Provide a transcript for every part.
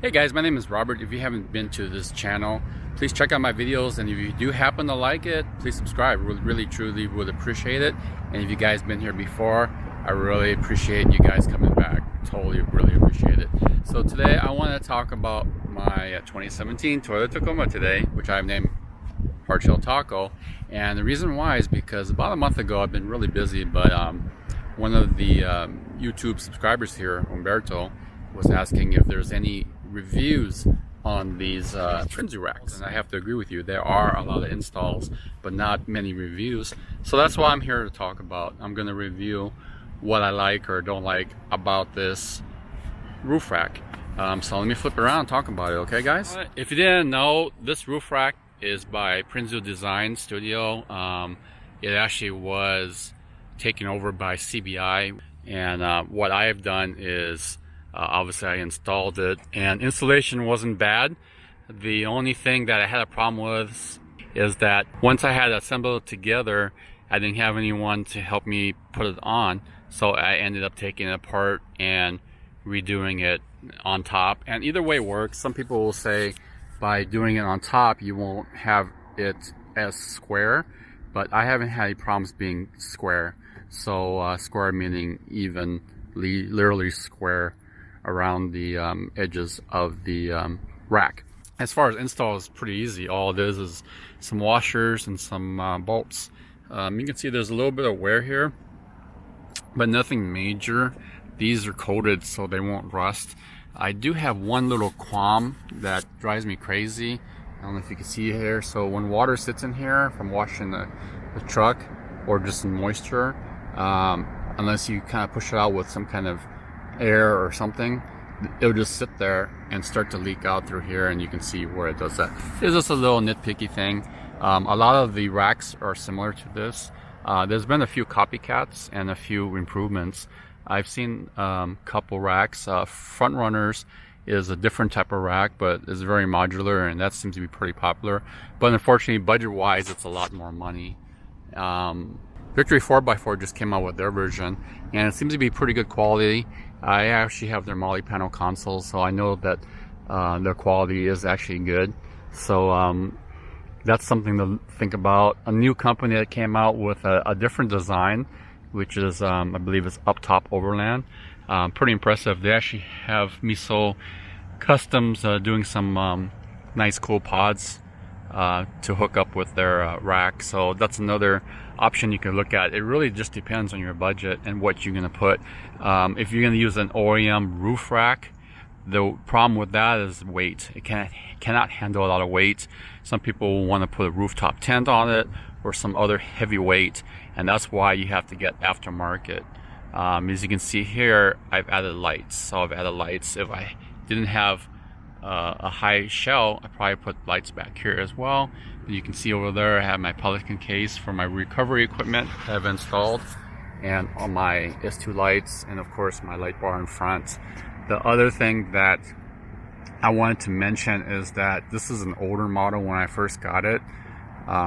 Hey guys, my name is Robert. If you haven't been to this channel, please check out my videos, and if you do happen to like it, please subscribe. Really truly would appreciate it. And if you guys been here before, I really appreciate you guys coming back. Totally really appreciate it. So today I want to talk about my 2017 Toyota Tacoma today, which I've named Hardshell Taco. And the reason why is because about a month ago I've been really busy, but one of the YouTube subscribers here, Umberto, was asking if there's any reviews on these Prinsu racks, and I have to agree with you. There are a lot of installs, but not many reviews. So that's why I'm here to talk about. I'm going to review what I like or don't like about this roof rack. So let me flip around and talk about it, okay guys? If you didn't know, this roof rack is by Prinsu Design Studio. It actually was taken over by CBI, and what I have done is obviously I installed it, and installation wasn't bad. The only thing that I had a problem with is that once I had assembled it together, I didn't have anyone to help me put it on, so I ended up taking it apart and redoing it on top. And either way works. Some people will say by doing it on top you won't have it as square, but I haven't had any problems being square. So square meaning even, literally square around the edges of the rack. As far as install, is pretty easy. All it is some washers and some bolts. You can see there's a little bit of wear here, but nothing major. These are coated so they won't rust. I do have one little qualm that drives me crazy. I don't know if you can see here. So when water sits in here from washing the truck, or just some moisture, unless you kind of push it out with some kind of air or something, it'll just sit there and start to leak out through here, and you can see where it does that. It's just a little nitpicky thing. A lot of the racks are similar to this. There's been a few copycats and a few improvements. I've seen a couple racks. Front Runners is a different type of rack, but it's very modular, and that seems to be pretty popular. But unfortunately, budget wise, it's a lot more money. Victory 4x4 just came out with their version, and it seems to be pretty good quality. I actually have their Molly panel consoles, so I know that their quality is actually good. So that's something to think about. A new company that came out with a different design, which is I believe it's Up Top Overland. Pretty impressive. They actually have Miso Customs doing some nice cool pods to hook up with their rack. So that's another option you can look at. It really just depends on your budget and what you're going to put. If you're going to use an OEM roof rack, the problem with that is weight. It cannot handle a lot of weight. Some people will want to put a rooftop tent on it or some other heavy weight, and that's why you have to get aftermarket. As you can see here, I've added lights. So I've added lights. If I didn't have a high shell, I probably put lights back here as well. You can see over there I have my Pelican case for my recovery equipment that I've installed, and on my S2 lights, and of course my light bar in front. The other thing that I wanted to mention is that this is an older model when I first got it.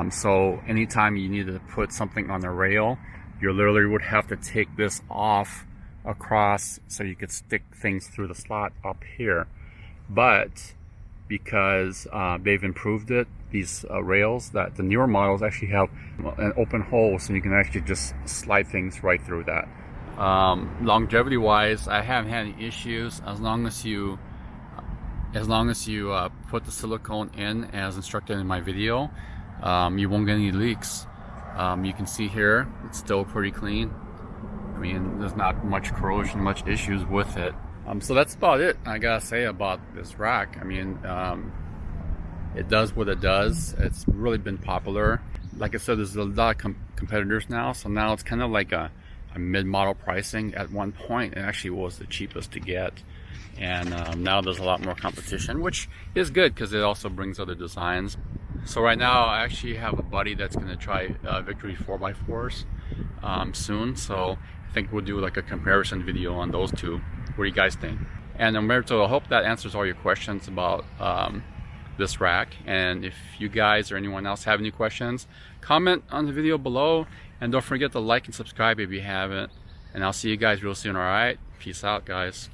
So anytime you need to put something on the rail, you literally would have to take this off across so you could stick things through the slot up here. But because they've improved it, these rails, that the newer models actually have an open hole, so you can actually just slide things right through that. Longevity wise, I haven't had any issues as long as you put the silicone in as instructed in my video. You won't get any leaks. You can see here it's still pretty clean. I mean, there's not much corrosion, much issues with it. So that's about it I gotta say about this rack. I mean, it does what it does. It's really been popular. Like I said, there's a lot of competitors now, so now it's kind of like a mid-model pricing. At one point it actually was the cheapest to get, and now there's a lot more competition, which is good because it also brings other designs. So right now I actually have a buddy that's going to try Victory 4x4s soon, so I think we'll do like a comparison video on those two. What do you guys think? And Umberto, I hope that answers all your questions about this rack. And if you guys or anyone else have any questions, comment on the video below, and don't forget to like and subscribe if you haven't. And I'll see you guys real soon. All right, peace out guys.